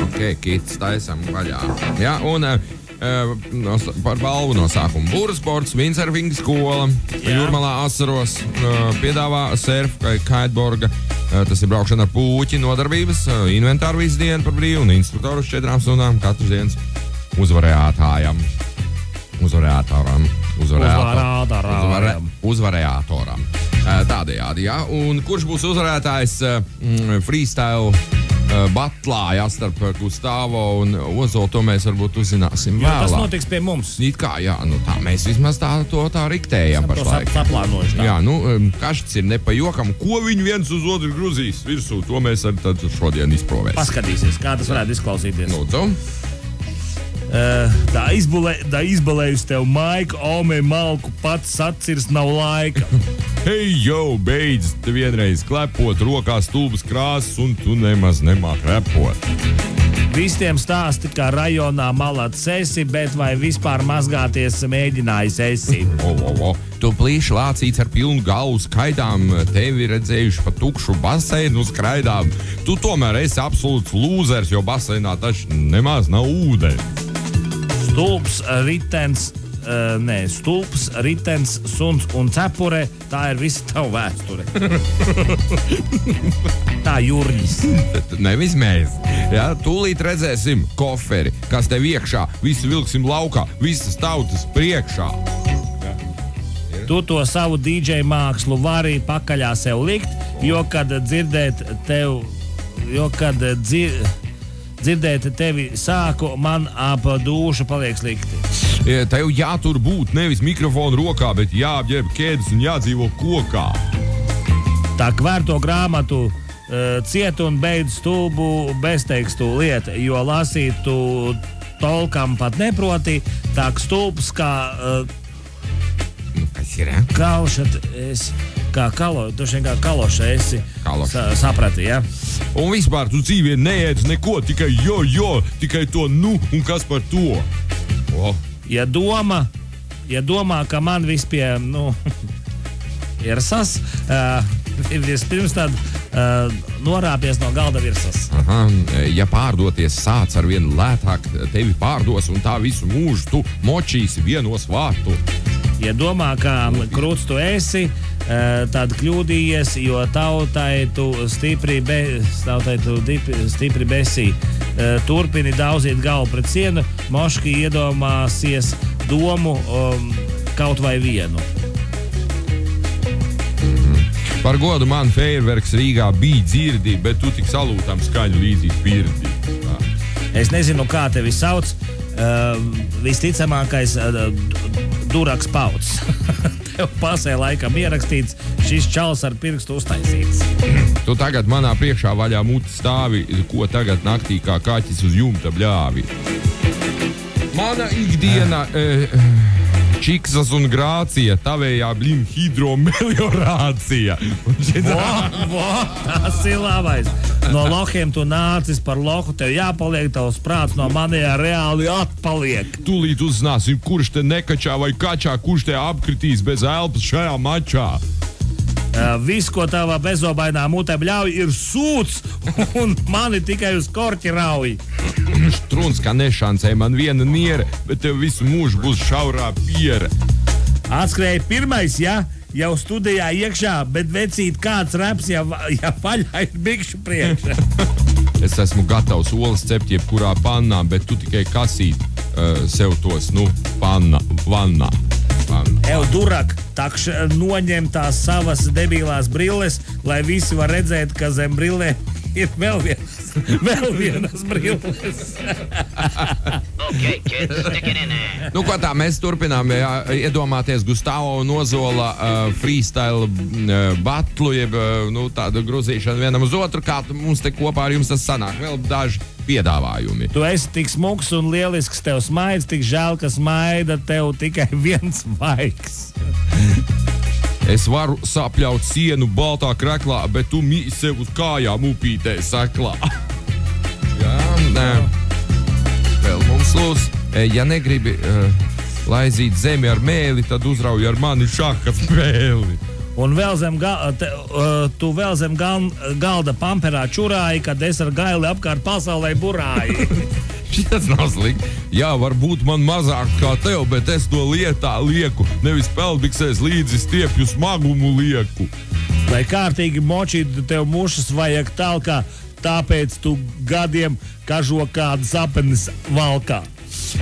Ok, kits taisam vaļā. Jā, un par balvu nosākumu. Bursports, Windsurfing skola, Jūrmalā Asaros, piedāvā surf, kiteboarda. Tas ir braukšana ar pūķi, nodarbības, inventāru visu dienu par brīvu un instruktoru uz 4 stundām katras dienas uzvarētājam. Uzvarētāram. Tādējādi, jā. Un kurš būs uzvarētājs freestyle batlā, jā, starp Gustavo un Ozolu, to mēs varbūt uzzināsim vēlāk. Tas notiks pie mums. It kā, jā, nu tā, mēs vismaz tā riktējam pašlaik. Saplānojuši tā. Jā, nu, kašķis ir ne pa jokam, ko viņi viens uz otru gruzīs virsū, to mēs arī tad šodien izprovēsim. Paskatīsies, kā tas varētu izklausīties. Lūdzu. Tā izbalējusi tev maika, ome malku, pats atcirs nav laika. Hei, jau, beidz te vienreiz klepot, rokās stulbas krāsas un tu nemaz nemāk repot. Visiem stāsti, kā rajonā malāts esi, bet vai vispār mazgāties mēģinājis esi? Tu plīši lācīts ar pilnu galvu skaidām, tevi redzējuši pa tukšu baseinu skraidām. Tu tomēr esi absolūts lūzers, jo baseinā taču nemaz nav ūdens. Stulps, ritens, suns un cepure, tā ir visa tava vēsture. Tā Jurģis. Nevis mēs. Jā, tūlīt redzēsim koferi, kas tev iekšā, visu vilksim laukā, visas tautas priekšā. Tu to savu DJ mākslu vari pakaļā sev likt, jo kad dzirdēt tevi sāku, man ap dūšu paliek slikti. Tev jātur būt nevis mikrofonu rokā, bet jāapģērb ķēdes un jādzīvo kokā. Tā kvērto grāmatu ciet un beidz stulbu beztekstu lietu, jo lasīt tu tolkam pat neproti, tā stulbs kā kas ir, kalšat esi, kā kaloša esi, saprati, ja? Un vispār tu dzīvē neēdz neko, tikai tikai to un kas par to. Ja domā, ka man vispie, ir sas, vispirms tad norāpies no galda virsas. Ja pārdoties sāc ar vien lētāk, tevi pārdos un tā visu mūžu tu močīsi vienos vārtu. Ja domā, ka krūts tu esi, tad kļūdījies, jo tautai tu stipri besī. Turpini daudzīt galvu pret sienu, moški iedomāsies domu kaut vai vienu. Par godu man fejerverks Rīgā bija dzirdi, bet tu tik salūtam skaļu līdzi pirdi. Es nezinu, kā tevi sauc, visticamākais Duraks Pauts. Tev pasē laikam ierakstīts, šis čals ar pirkstu uztaisīts. Tu tagad manā priekšā vaļā muti stāvi, ko tagad naktī kā kaķis uz jumta bļāvi. Mana ikdiena čiksas un grācija, tavējā blim hidromeliorācija. Tas ir labais. No lohiem tu nācis par lohu, tev jāpaliek, tavs prāts no manējā reāli atpaliek. Tūlīt uzzināsim, kurš te nekačā vai kačā, kurš te apkritīs bez elpas šajā mačā. Viss, ko tavā bezobainā mutē bļauj, ir sūds, un mani tikai uz korķi rauj. Struns kā nešancē man viena niere, bet tev visu mūžu būs šaurā piere. Atskrēja pirmais, ja? Jau studijā iekšā, bet vecīt kāds reps, ja vaļā ir bikšu priekšā. Es esmu gatavs olas cept jebkurā pannā, bet tu tikai kasīt sev tos, vannā. Durak, takš noņem tās savas debilās brilles, lai visi var redzēt, ka zem brillē ir vēl vienas brilles. Okay, kids, stick it in there. Nu, ko tā, mēs turpinām iedomāties Gustavo un Ozola freestyle batlu, jeb tādu gruzīšanu vienam uz otru, kā mums te kopā ar jums tas sanāk. Vēl daži piedāvājumi. Tu esi tik smuks un lielisks, tev smaids, tik žēl, ka smaida tev tikai viens vaigs. Es varu sapļaut sienu baltā kreklā, bet tu sev uz kājām upītē seklā. Vēl mums lūs, ja negribi laizīt zemi ar mēli, tad uzrauj ar mani šaha spēli. Un vēl tu vēl zem galda pamperā čurāji, kad es ar gaili apkārt pasaulē burāju. Šitas nav slikti. Jā, varbūt man mazāk kā tev, bet es to lietā lieku. Nevis peldbiksēs līdzi stiepju smagumu lieku. Lai kārtīgi močītu tev mušas vajag talkā, tāpēc tu gadiem kažo kādas apenes valkā.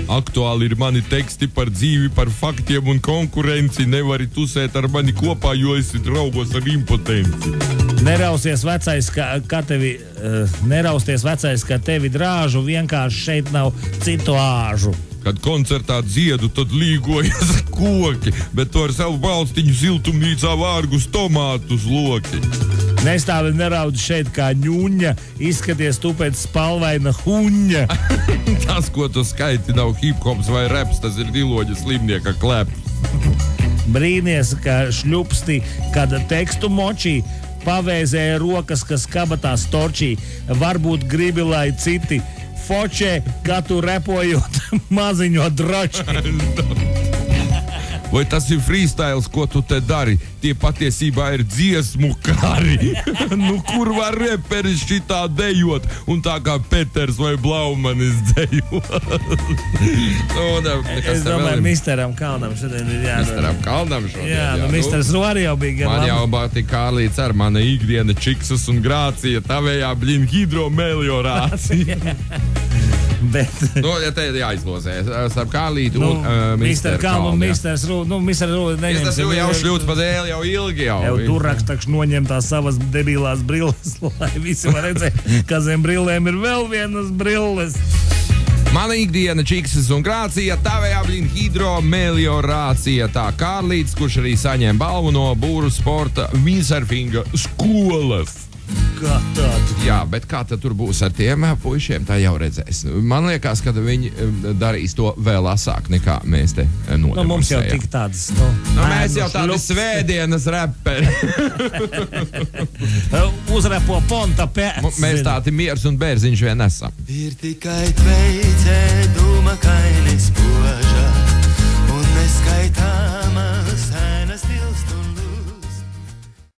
Aktuāli ir mani teksti par dzīvi, par faktiem un konkurenci. Nevari tusēt ar mani kopā, jo esi draugos ar impotenci. Nerausties vecais, ka tevi drāžu, vienkārši šeit nav citu āžu. Kad koncertā dziedu, tad līgojas koki, bet to ar savu balstiņu siltumnīcā vārgus tomātus loki. Nestāvi neraudzi šeit kā ņuņa, izskaties tu pēc spalvaina huņa. Tas, ko tu skaiti, nav hip-hops vai raps, tas ir Diloģa slimnieka kleps. Brīnies, ka šļupsti, kad tekstu močī, pavēzēja rokas, kas kabatā storčī. Varbūt gribi, lai citi fočē, kā tu repojot maziņo droči. Vai tas ir freestyles, ko tu te dari? Tie patiesībā ir dziesmu kari. Nu, kur var reperis šitā dejot? Un tā kā Peters vai Blaumanis dejot. Es domāju, Misteram Kalnam šodien ir jādara. Misteram Kalnam šodien, jā. Nu, Misters arī jau bija gan man jau Bāti Kārlīts ar mana ikdiena čiksas un grācija, tavējā bļin hidromeliorācija. Bet... Nu, ja te ir jāizlozē starp Kārlītu un Mister Kalnu un Misters Rūdi neņemsim. Tas jau šļūts pa dēli jau ilgi jau. Tur rakstakš noņem tās savas debilās brilles, lai visi var redzēt, ka zem brillēm ir vēl vienas brilles. Mana ikdiena čiksas un grācija, tavējā bļin hidromeliorācija. Tā Kārlīts, kurš arī saņem balvu no Būru sporta windsurfinga skolas. Kā tad? Jā, bet kā tad tur būs ar tiem puišiem, tā jau redzēs. Man liekas, ka viņi darīs to vēl asāk nekā mēs te nodemonstrējam. Nu, mums jau tik tādas, mēs jau tādi svētdienas reperi. Uzrepo ponta pēc. Mēs tādi miers un bērziņš vien esam. Ir tikai tveicē, dūma kainis,